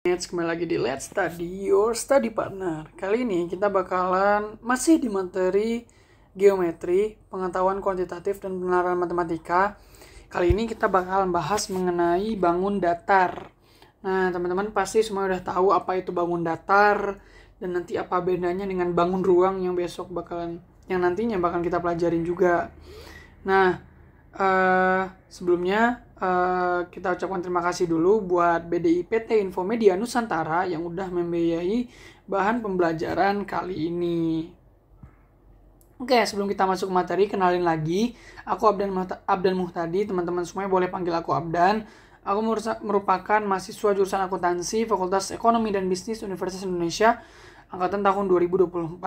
Kembali lagi di Let's Study Your Study Partner. Kali ini kita bakalan masih di materi geometri, pengetahuan kuantitatif dan penerapan matematika. Kali ini kita bakalan bahas mengenai bangun datar. Nah, teman-teman pasti semua udah tahu apa itu bangun datar dan nanti apa bedanya dengan bangun ruang yang nantinya bakal kita pelajarin juga. Nah, sebelumnya kita ucapkan terima kasih dulu buat BDI PT Infomedia Nusantara yang udah membiayai bahan pembelajaran kali ini. Oke, sebelum kita masuk ke materi, kenalin lagi. Aku Abdan Muhtadi, teman-teman semuanya boleh panggil aku Abdan. Aku merupakan mahasiswa jurusan akuntansi Fakultas Ekonomi dan Bisnis Universitas Indonesia angkatan tahun 2024.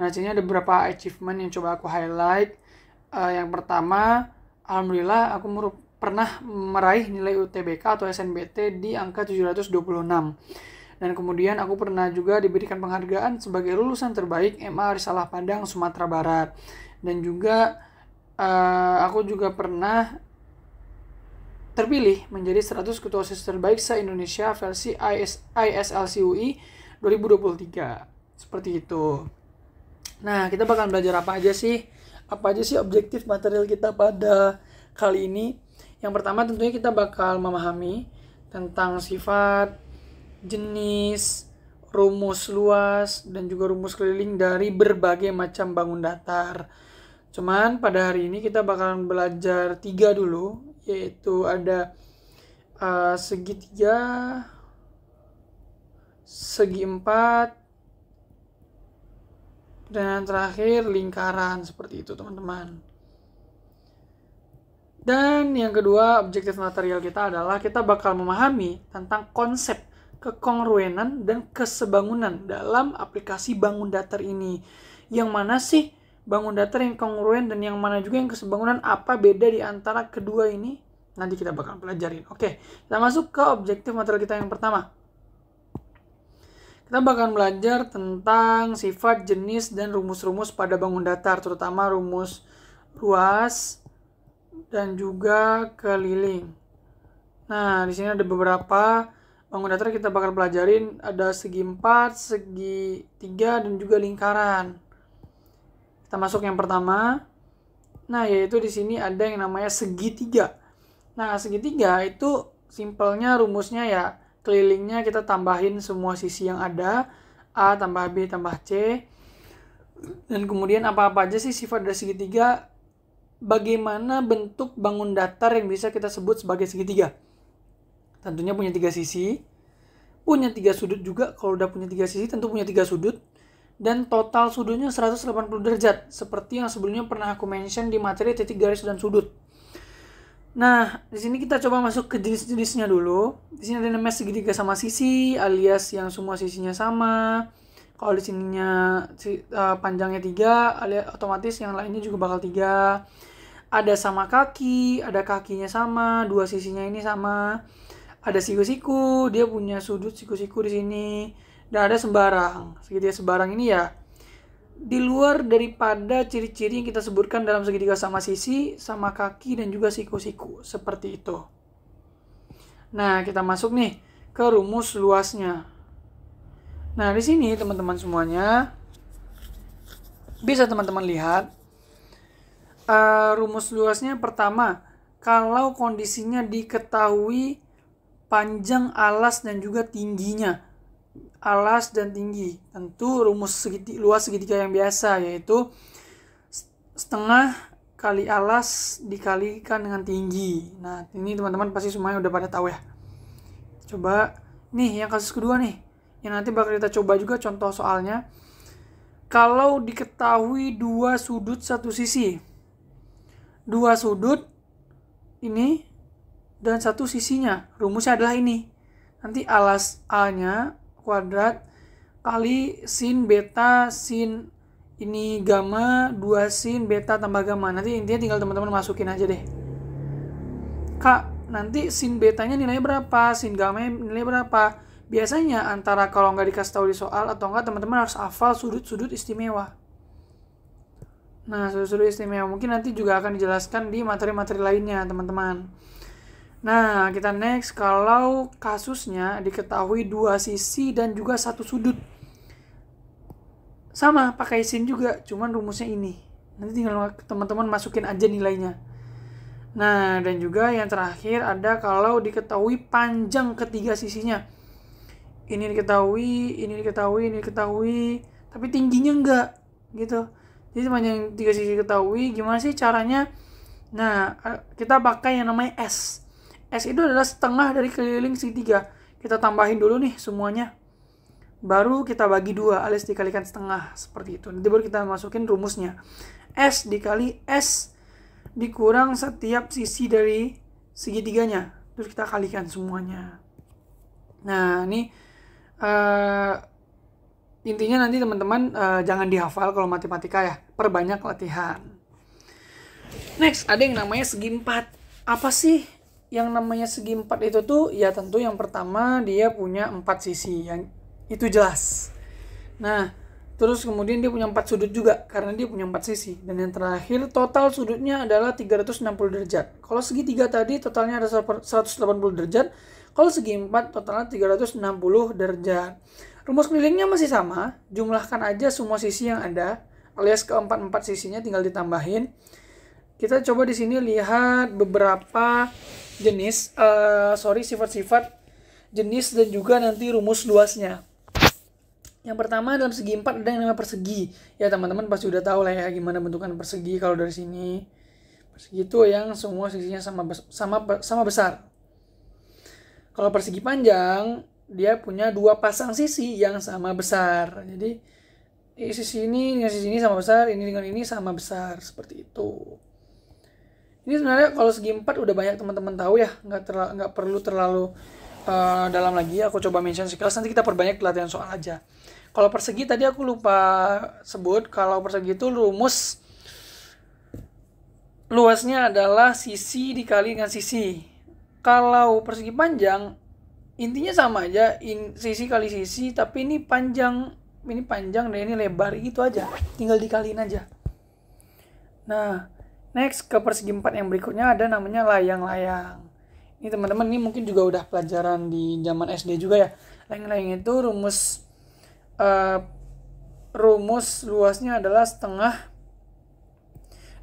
Nah, di sini ada beberapa achievement yang coba aku highlight. Yang pertama, alhamdulillah aku pernah meraih nilai UTBK atau SNBT di angka 726. Dan kemudian aku pernah juga diberikan penghargaan sebagai lulusan terbaik MA Risalah Padang, Sumatera Barat. Dan juga aku juga pernah terpilih menjadi 100 ketua OSIS terbaik se-Indonesia versi ISLC UI 2023. Seperti itu. Nah, kita bakal belajar apa aja sih objektif material kita pada kali ini. Yang pertama tentunya kita bakal memahami tentang sifat, jenis, rumus luas, dan juga rumus keliling dari berbagai macam bangun datar. Cuman pada hari ini kita bakalan belajar 3 dulu, yaitu ada segitiga, segi empat, dan terakhir lingkaran, seperti itu teman-teman. Dan yang kedua, objektif material kita adalah kita bakal memahami tentang konsep kekongruenan dan kesebangunan dalam aplikasi bangun datar ini. Yang mana sih bangun datar yang kongruen dan yang mana juga yang kesebangunan, apa beda di antara kedua ini? Nanti kita bakal pelajarin. Oke, kita masuk ke objektif material kita yang pertama. Kita bakal belajar tentang sifat, jenis, dan rumus-rumus pada bangun datar, terutama rumus luas dan juga keliling. Nah, di sini ada beberapa bangun datar kita bakal pelajarin, ada segi 4, segi 3, dan juga lingkaran. Kita masuk yang pertama. Nah, yaitu di sini ada yang namanya segitiga. Nah, segitiga itu simpelnya rumusnya ya, kelilingnya kita tambahin semua sisi yang ada, A tambah B tambah C. Dan kemudian apa-apa aja sih sifat dari segitiga, bagaimana bentuk bangun datar yang bisa kita sebut sebagai segitiga. Tentunya punya 3 sisi, punya 3 sudut juga. Kalau udah punya 3 sisi tentu punya 3 sudut, dan total sudutnya 180 derajat, seperti yang sebelumnya pernah aku mention di materi titik, garis, dan sudut. Nah, di sini kita coba masuk ke jenis-jenisnya dulu. Di sini ada namanya segitiga sama sisi, alias yang semua sisinya sama. Kalau di sininya panjangnya 3, alias otomatis yang lainnya juga bakal 3. Ada sama kaki, ada kakinya sama, 2 sisinya ini sama. Ada siku-siku, dia punya sudut siku-siku di sini. Dan ada sembarang. Segitiga sembarang ini ya di luar daripada ciri-ciri yang kita sebutkan dalam segitiga sama sisi, sama kaki, dan juga siku-siku. Seperti itu. Nah, kita masuk nih ke rumus luasnya. Nah, di sini teman-teman semuanya bisa teman-teman lihat rumus luasnya. Pertama, kalau kondisinya diketahui panjang alas dan juga tingginya. Alas dan tinggi. Tentu rumus luas segitiga yang biasa, yaitu setengah kali alas dikalikan dengan tinggi. Nah, ini teman-teman pasti semuanya udah pada tahu ya. Coba nih yang kasus kedua nih, yang nanti bakal kita coba juga contoh soalnya. Kalau diketahui 2 sudut 1 sisi, 2 sudut ini dan 1 sisinya, rumusnya adalah ini. Nanti alas A-nya kuadrat kali sin beta sin ini gamma 2 sin beta tambah gamma. Nanti intinya tinggal teman-teman masukin aja deh. Kak, nanti sin betanya nilainya berapa, sin gamma nilainya berapa? Biasanya antara kalau nggak dikasih tahu di soal atau enggak, teman-teman harus hafal sudut-sudut istimewa. Nah, sudut-sudut istimewa mungkin nanti juga akan dijelaskan di materi-materi lainnya, teman-teman. Nah, kita next kalau kasusnya diketahui 2 sisi dan juga 1 sudut. Sama, pakai sin juga, cuman rumusnya ini. Nanti tinggal teman-teman masukin aja nilainya. Nah, dan juga yang terakhir ada kalau diketahui panjang ketiga sisinya. Ini diketahui, tapi tingginya enggak, gitu. Jadi panjang 3 sisi diketahui, gimana sih caranya? Nah, kita pakai yang namanya S. S itu adalah setengah dari keliling segitiga. Kita tambahin dulu nih semuanya. Baru kita bagi 2 alias dikalikan setengah. Seperti itu. Nanti baru kita masukin rumusnya. S dikali S dikurang setiap sisi dari segitiganya. Terus kita kalikan semuanya. Nah, ini intinya nanti teman-teman jangan dihafal kalau matematika ya. Perbanyak latihan. Next, ada yang namanya segi 4. Apa sih yang namanya segi 4 itu tuh? Ya tentu yang pertama dia punya 4 sisi, yang itu jelas. Nah, terus kemudian dia punya 4 sudut juga karena dia punya 4 sisi. Dan yang terakhir total sudutnya adalah 360 derajat. Kalau segitiga tadi totalnya ada 180 derajat. Kalau segi 4 totalnya 360 derajat. Rumus kelilingnya masih sama, jumlahkan aja semua sisi yang ada alias keempat sisinya tinggal ditambahin. Kita coba di sini lihat beberapa jenis, sifat-sifat jenis dan juga nanti rumus luasnya. Yang pertama dalam segi 4 ada yang namanya persegi. Ya teman-teman pasti udah tahu lah ya gimana bentukan persegi kalau dari sini. Persegi itu yang semua sisinya sama besar. Kalau persegi panjang dia punya 2 pasang sisi yang sama besar. Jadi sisi ini dengan sisi ini sama besar, ini dengan ini sama besar, seperti itu. Ini sebenarnya kalau segi 4 udah banyak teman-teman tahu ya, nggak perlu terlalu dalam lagi. Aku coba mention sekilas, nanti kita perbanyak latihan soal aja. Kalau persegi tadi aku lupa sebut, kalau persegi itu rumus luasnya adalah sisi dikali dengan sisi. Kalau persegi panjang intinya sama aja, sisi kali sisi, tapi ini panjang dan ini lebar gitu aja, tinggal dikaliin aja. Nah, next ke persegi 4 yang berikutnya ada namanya layang-layang. Ini teman-teman ini mungkin juga udah pelajaran di zaman SD juga ya. Layang-layang itu rumus luasnya adalah setengah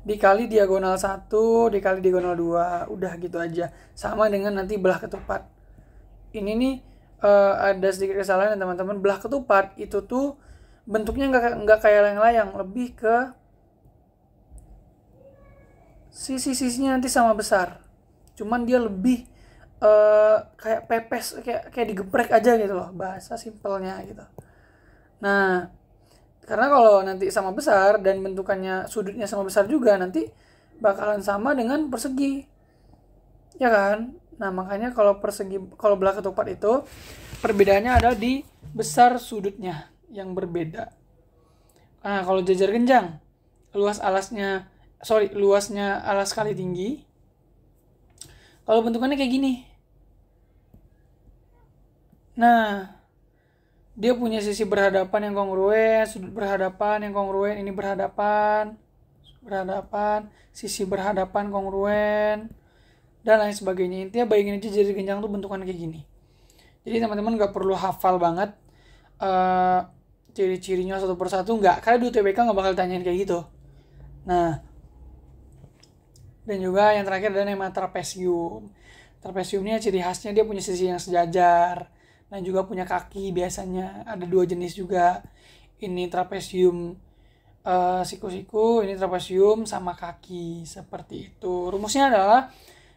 dikali diagonal 1 dikali diagonal 2. Udah gitu aja. Sama dengan nanti belah ketupat. Ini nih ada sedikit kesalahan teman-teman. Belah ketupat itu tuh bentuknya nggak kayak layang-layang, lebih ke sisi-sisinya nanti sama besar. Cuman dia lebih kayak pepes, kayak digeprek aja gitu loh, bahasa simpelnya gitu. Nah, karena kalau nanti sama besar dan bentukannya sudutnya sama besar juga, nanti bakalan sama dengan persegi. Ya kan? Nah, makanya kalau belah ketupat itu perbedaannya ada di besar sudutnya yang berbeda. Nah, kalau jajar genjang, luasnya alas kali tinggi. Kalau bentukannya kayak gini. Nah, dia punya sisi berhadapan yang kongruen, sudut berhadapan yang kongruen, ini berhadapan, sisi berhadapan kongruen, dan lain sebagainya. Intinya bayangin aja jajar genjang tuh bentukannya kayak gini. Jadi teman-teman gak perlu hafal banget ciri-cirinya satu persatu, nggak, karena di UTBK nggak bakal tanyain kayak gitu. Nah, dan juga yang terakhir ada nama trapesium. Trapesium ini ciri khasnya dia punya sisi yang sejajar dan juga punya kaki. Biasanya ada 2 jenis juga. Ini trapesium siku-siku, ini trapesium sama kaki, seperti itu. Rumusnya adalah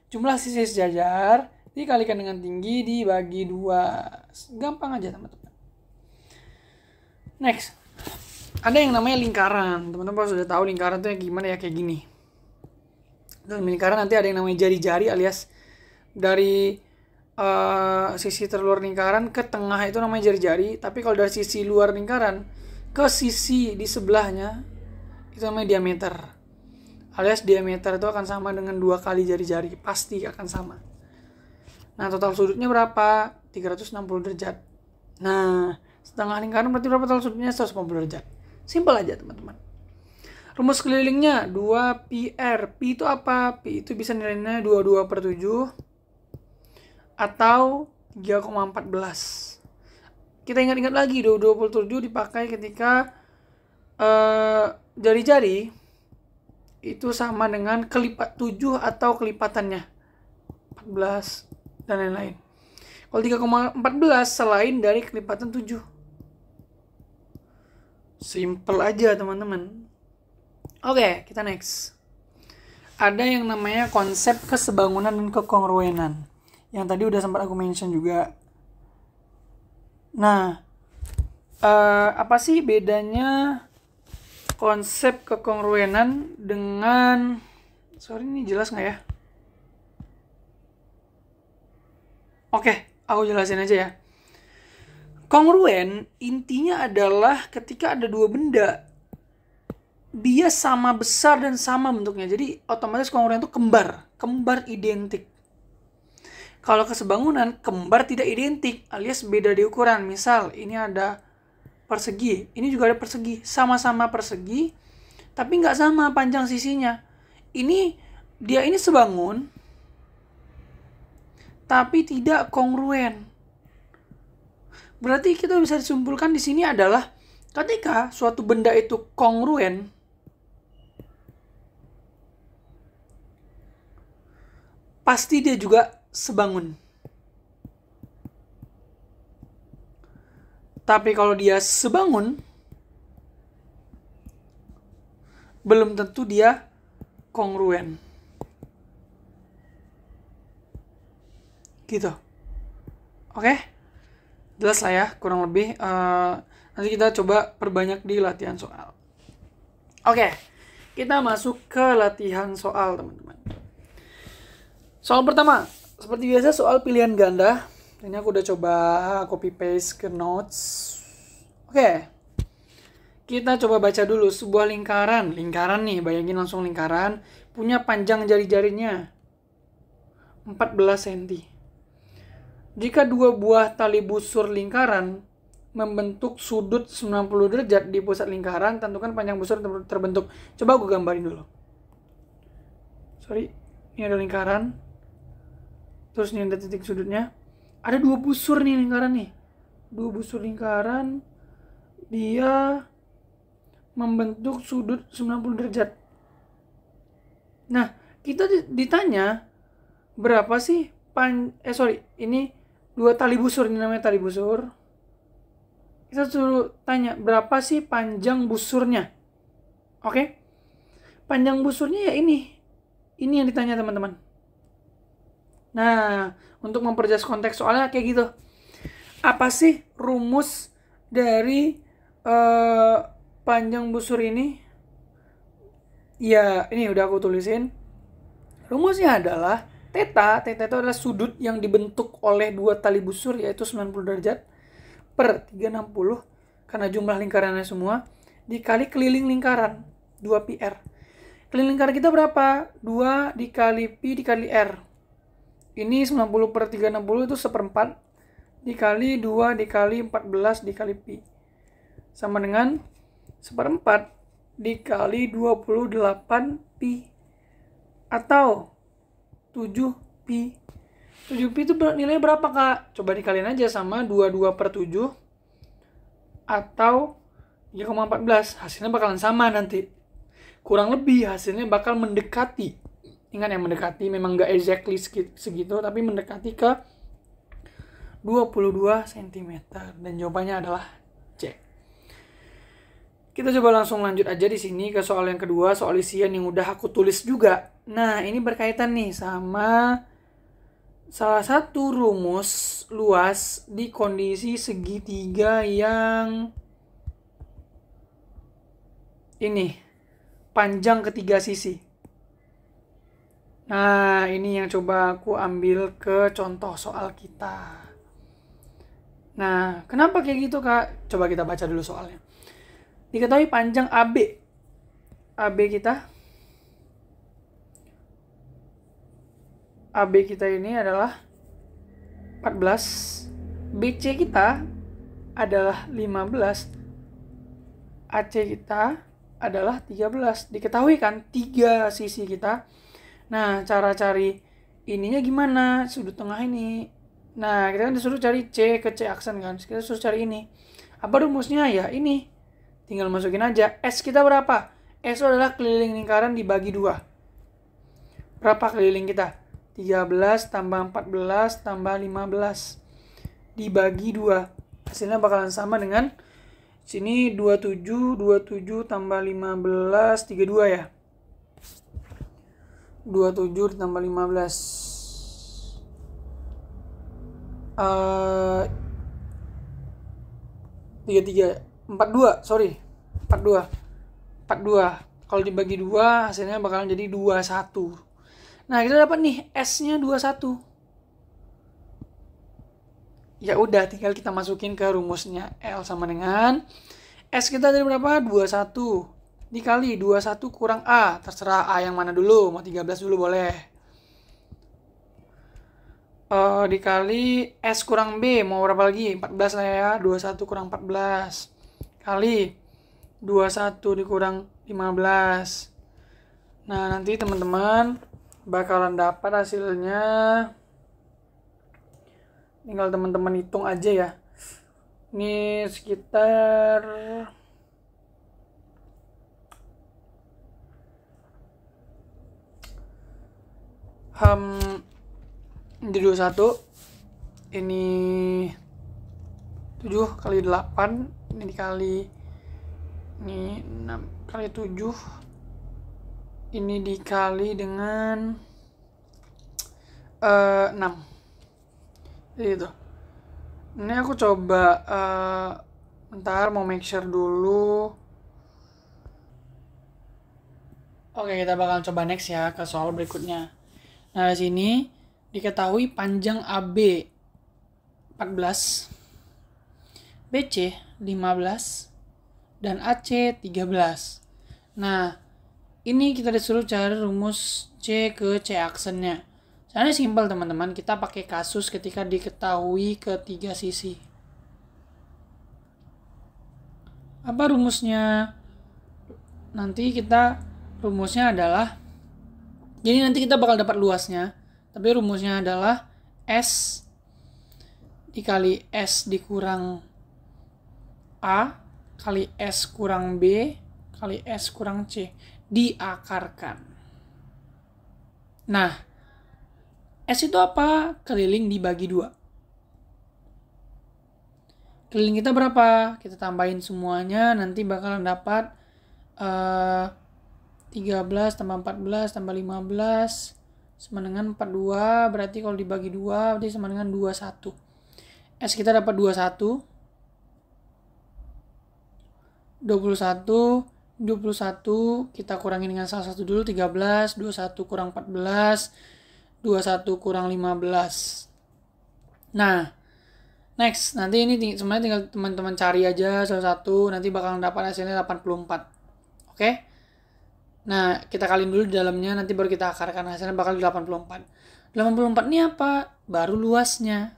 jumlah sisi sejajar dikalikan dengan tinggi dibagi 2. Gampang aja teman-teman. Next, ada yang namanya lingkaran. Teman-teman sudah tahu lingkaran itu gimana ya, kayak gini. Dalam lingkaran nanti ada yang namanya jari-jari, alias dari sisi terluar lingkaran ke tengah itu namanya jari-jari. Tapi kalau dari sisi luar lingkaran ke sisi di sebelahnya itu namanya diameter, alias diameter itu akan sama dengan 2 kali jari-jari, pasti akan sama. Nah, total sudutnya berapa? 360 derajat. Nah, setengah lingkaran berarti berapa total sudutnya? 180 derajat. Simpel aja teman-teman. Rumus kelilingnya 2πr. Pi itu apa? Pi itu bisa nilainya 22/7. atau 3,14. Kita ingat-ingat lagi, 27 dipakai ketika jari-jari itu sama dengan kelipat 7 atau kelipatannya 14 dan lain-lain. Kalau 3,14 selain dari kelipatan 7. Simple aja teman-teman. Oke, kita next. Ada yang namanya konsep kesebangunan dan kekongruenan. Yang tadi udah sempat aku mention juga. Nah, apa sih bedanya konsep kekongruenan dengan... Sorry, ini jelas nggak ya? Oke, aku jelasin aja ya. Kongruen intinya adalah ketika ada dua benda, dia sama besar dan sama bentuknya. Jadi otomatis kongruen itu kembar identik. Kalau kesebangunan, kembar tidak identik alias beda di ukuran. Misal ini ada persegi, ini juga ada persegi, sama-sama persegi, tapi nggak sama panjang sisinya. Dia ini sebangun, tapi tidak kongruen. Berarti kita bisa disimpulkan di sini adalah ketika suatu benda itu kongruen, pasti dia juga sebangun. Tapi kalau dia sebangun, belum tentu dia kongruen. Gitu. Oke? Jelas lah ya, kurang lebih. Nanti kita coba perbanyak di latihan soal. Oke, kita masuk ke latihan soal, teman-teman. Soal pertama, seperti biasa soal pilihan ganda. Ini aku udah coba copy paste ke notes. Oke, kita coba baca dulu. Sebuah lingkaran nih, bayangin langsung lingkaran, punya panjang jari-jarinya 14 cm. Jika dua buah tali busur lingkaran membentuk sudut 90 derajat di pusat lingkaran, tentukan panjang busur terbentuk. Coba aku gambarin dulu. Sorry, ini ada lingkaran. Terus ini ada titik sudutnya. Ada dua busur nih lingkaran nih. Dua busur lingkaran. Dia membentuk sudut 90 derajat. Nah, kita ditanya berapa sih ini dua tali busur, ini namanya tali busur. Kita suruh tanya berapa sih panjang busurnya. Oke? Panjang busurnya ya ini. Ini yang ditanya teman-teman. Nah, untuk memperjelas konteks soalnya kayak gitu. Apa sih rumus dari panjang busur ini? Ya, ini udah aku tulisin. Rumusnya adalah Theta itu adalah sudut yang dibentuk oleh dua tali busur yaitu 90 derajat per 360 karena jumlah lingkarannya semua dikali keliling lingkaran 2πr. Keliling lingkaran kita berapa? 2 dikali pi dikali r. Ini 90 per 360 itu 1/4 dikali 2 dikali 14 dikali pi. Sama dengan 1/4 dikali 28 pi atau 7pi. 7pi itu nilainya berapa, Kak? Coba dikaliin aja sama 22 per 7 atau 3,14. Hasilnya bakalan sama nanti. Kurang lebih hasilnya bakal mendekati. Ingat ya, mendekati, memang nggak exactly segitu, tapi mendekati ke 22 cm. Dan jawabannya adalah C. Kita coba langsung lanjut aja di sini ke soal yang kedua, soal isian yang udah aku tulis juga. Nah, ini berkaitan nih sama salah satu rumus luas di kondisi segitiga yang ini, panjang ketiga sisi. Nah, ini yang coba aku ambil ke contoh soal kita. Nah, kenapa kayak gitu, Kak? Coba kita baca dulu soalnya. Diketahui panjang AB kita ini adalah 14, BC kita adalah 15, AC kita adalah 13. Diketahui kan 3 sisi kita. Nah, cara cari ininya gimana? Sudut tengah ini. Nah, kita kan disuruh cari C ke C aksen kan. Kita disuruh cari ini. Apa rumusnya? Ya ini. Tinggal masukin aja. S kita berapa? S itu adalah keliling lingkaran dibagi 2. Berapa keliling kita? 13 tambah 14 tambah 15. Dibagi 2. Hasilnya bakalan sama dengan sini 27 tambah 15 32 ya. 27 tambah 15 33 42 sorry 42 kalau dibagi 2 hasilnya bakalan jadi 21. Nah kita dapat nih S nya 21. Ya udah tinggal kita masukin ke rumusnya. L sama dengan S kita dari berapa? 21 dikali 21 kurang A. Terserah A yang mana dulu, mau 13 dulu boleh. Dikali S kurang B, mau berapa lagi? 14 lah ya. 21 kurang 14 kali 21 dikurang 15. Nah nanti teman-teman bakalan dapat hasilnya. Tinggal teman-teman hitung aja ya. Ini sekitar di 21 ini 7 kali 8 ini dikali ini 6 kali 7 ini dikali dengan 6. Jadi itu. Ini aku coba bentar mau make sure dulu. Oke, kita bakal coba next ya ke soal berikutnya. Nah, di sini diketahui panjang AB 14, BC 15, dan AC 13. Nah, ini kita disuruh cari rumus C ke C aksennya. Caranya simpel teman-teman, kita pakai kasus ketika diketahui ketiga sisi. Apa rumusnya? Nanti kita rumusnya adalah, jadi nanti kita bakal dapat luasnya, tapi rumusnya adalah S dikali S dikurang A kali S kurang B kali S kurang C diakarkan. Nah, S itu apa? Keliling dibagi 2. Keliling kita berapa? Kita tambahin semuanya, nanti bakalan dapat 13 tambah 14 tambah 15 sama dengan 42. Berarti kalau dibagi 2 berarti sama dengan 21. S kita dapat 21. 21 kita kurangin dengan salah satu dulu, 13. 21 kurang 14, 21 kurang 15. Nah, next, nanti ini sebenarnya tinggal teman-teman cari aja salah satu, nanti bakalan dapat hasilnya 84. Oke? Nah, kita kaliin dulu di dalamnya, nanti baru kita akarkan, hasilnya bakal 84. 84 ini apa? Baru luasnya.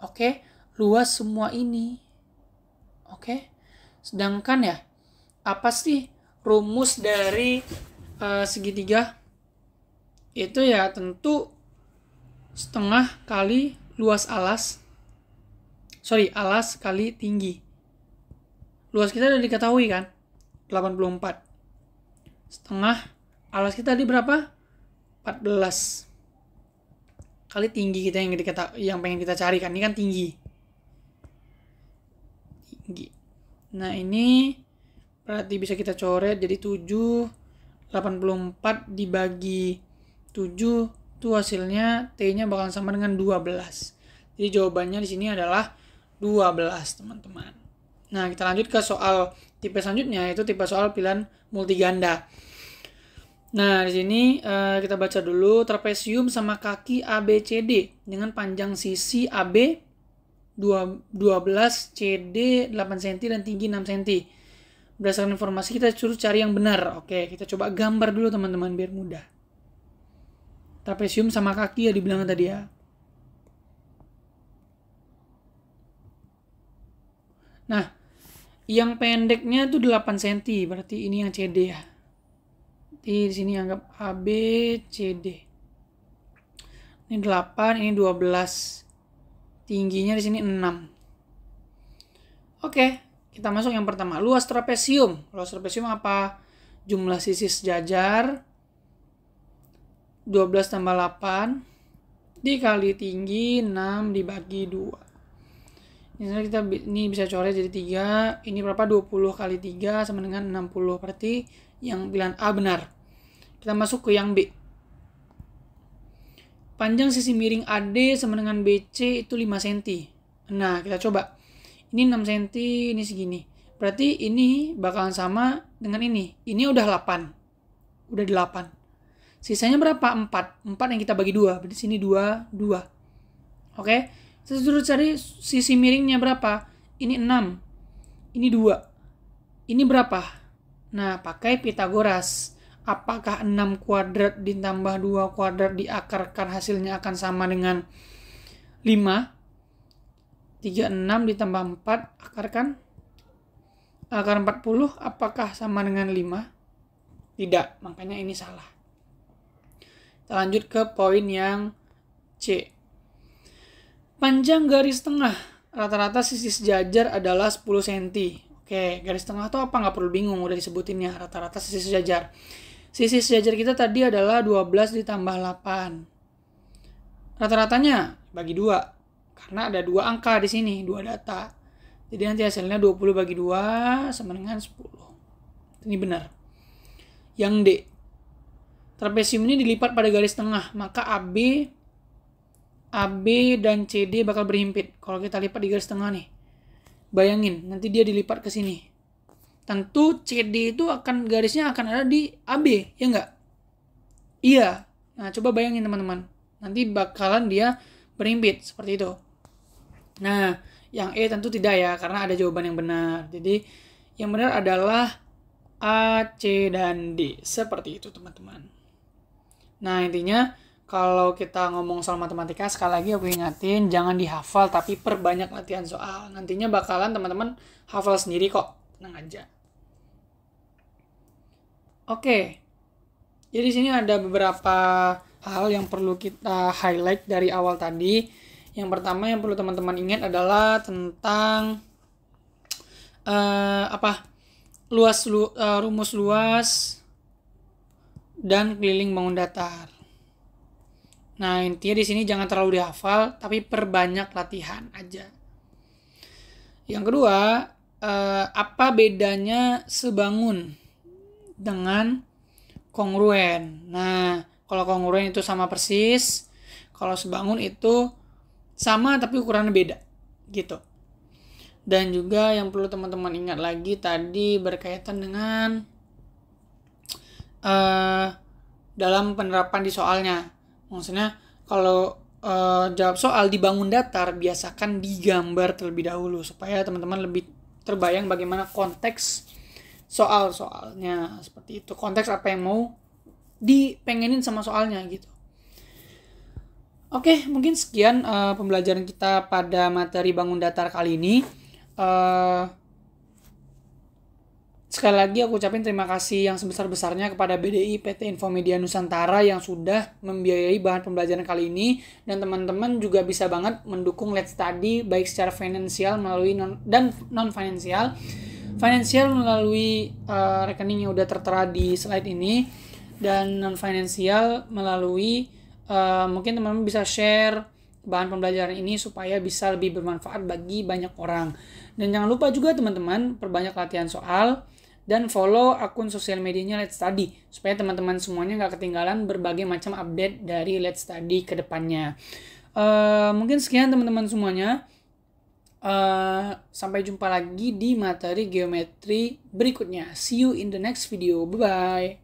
Oke? Luas semua ini. Oke? Sedangkan ya, apa sih rumus dari segitiga? Itu ya tentu setengah kali luas alas. Alas kali tinggi. Luas kita udah diketahui kan? 84. Setengah alas kita tadi berapa? 14. Kali tinggi kita yang pengen kita cari kan. Ini kan tinggi. Nah, ini berarti bisa kita coret jadi 7. 84 dibagi 7 itu hasilnya T-nya bakalan sama dengan 12. Jadi jawabannya di sini adalah 12, teman-teman. Nah, kita lanjut ke soal tipe selanjutnya, yaitu tipe soal pilihan multiganda. Nah, di sini kita baca dulu. Trapesium sama kaki ABCD dengan panjang sisi AB 12, CD 8 cm dan tinggi 6 cm. Berdasarkan informasi kita suruh cari yang benar. Oke, kita coba gambar dulu teman-teman biar mudah. Trapesium sama kaki ya dibilang tadi ya. Nah, yang pendeknya itu 8 cm, berarti ini yang CD ya. Di sini anggap AB, CD. Ini 8, ini 12. tingginya di sini 6. Oke, kita masuk yang pertama. Luas trapesium. Luas trapesium apa? Jumlah sisi sejajar 12 tambah 8 dikali tinggi 6 dibagi 2. Misalnya ini bisa coret jadi 3. Ini berapa? 20 kali 3 sama dengan 60. Berarti yang pilihan A benar. Kita masuk ke yang B. Panjang sisi miring AD sama dengan BC itu 5 cm. Nah, kita coba. Ini 6 cm, ini segini. Berarti ini bakalan sama dengan ini. Ini udah 8. Udah 8. Sisanya berapa? 4. 4 yang kita bagi 2. Berarti sini 2, 2. Oke. Kita suruh cari sisi miringnya berapa? Ini 6. Ini 2. Ini berapa? Nah, pakai Pitagoras. Apakah 6 kuadrat ditambah 2 kuadrat diakarkan hasilnya akan sama dengan 5? 36 ditambah 4 akarkan. Akar 40 apakah sama dengan 5? Tidak, makanya ini salah. Kita lanjut ke poin yang C. Panjang garis tengah rata-rata sisi sejajar adalah 10 cm. Oke, garis tengah itu apa? Nggak perlu bingung, udah disebutin ya, rata-rata sisi sejajar. Sisi sejajar kita tadi adalah 12 ditambah 8. Rata-ratanya bagi 2. Karena ada 2 angka di sini, 2 data. Jadi nanti hasilnya 20 bagi 2 sama dengan 10. Ini benar. Yang D. Trapesium ini dilipat pada garis tengah, maka AB dan CD bakal berhimpit. Kalau kita lipat di garis tengah nih. Bayangin, nanti dia dilipat ke sini. Tentu CD itu garisnya akan ada di AB, ya enggak? Iya. Nah, coba bayangin teman-teman. Nanti bakalan dia berhimpit seperti itu. Nah, yang E tentu tidak ya, karena ada jawaban yang benar. Jadi, yang benar adalah A, C, dan D. Seperti itu, teman-teman. Nah, intinya, kalau kita ngomong soal matematika, sekali lagi aku ingatin, jangan dihafal, tapi perbanyak latihan soal. Nantinya bakalan teman-teman hafal sendiri kok. Tenang aja. Oke. Jadi, di sini ada beberapa hal yang perlu kita highlight dari awal tadi. Yang pertama yang perlu teman-teman ingat adalah tentang rumus luas dan keliling bangun datar. Nah, intinya di sini jangan terlalu dihafal, tapi perbanyak latihan aja. Yang kedua, apa bedanya sebangun dengan kongruen? Nah, kalau kongruen itu sama persis, kalau sebangun itu sama tapi ukurannya beda gitu. Dan juga yang perlu teman-teman ingat lagi tadi berkaitan dengan dalam penerapan di soalnya. Maksudnya kalau jawab soal di bangun datar biasakan digambar terlebih dahulu supaya teman-teman lebih terbayang bagaimana konteks soal-soalnya, seperti itu. Konteks apa yang mau dipengenin sama soalnya gitu. Oke, mungkin sekian pembelajaran kita pada materi bangun datar kali ini. Sekali lagi aku ucapin terima kasih yang sebesar-besarnya kepada BDI PT Infomedia Nusantara yang sudah membiayai bahan pembelajaran kali ini. Dan teman-teman juga bisa banget mendukung Let's Study baik secara finansial melalui non-finansial. Finansial melalui rekening yang udah tertera di slide ini. Dan non-finansial melalui mungkin teman-teman bisa share bahan pembelajaran ini supaya bisa lebih bermanfaat bagi banyak orang. Dan jangan lupa juga teman-teman perbanyak latihan soal dan follow akun sosial medianya Let's Study supaya teman-teman semuanya gak ketinggalan berbagai macam update dari Let's Study ke depannya. Mungkin sekian teman-teman semuanya. Sampai jumpa lagi di materi geometri berikutnya. See you in the next video. Bye-bye.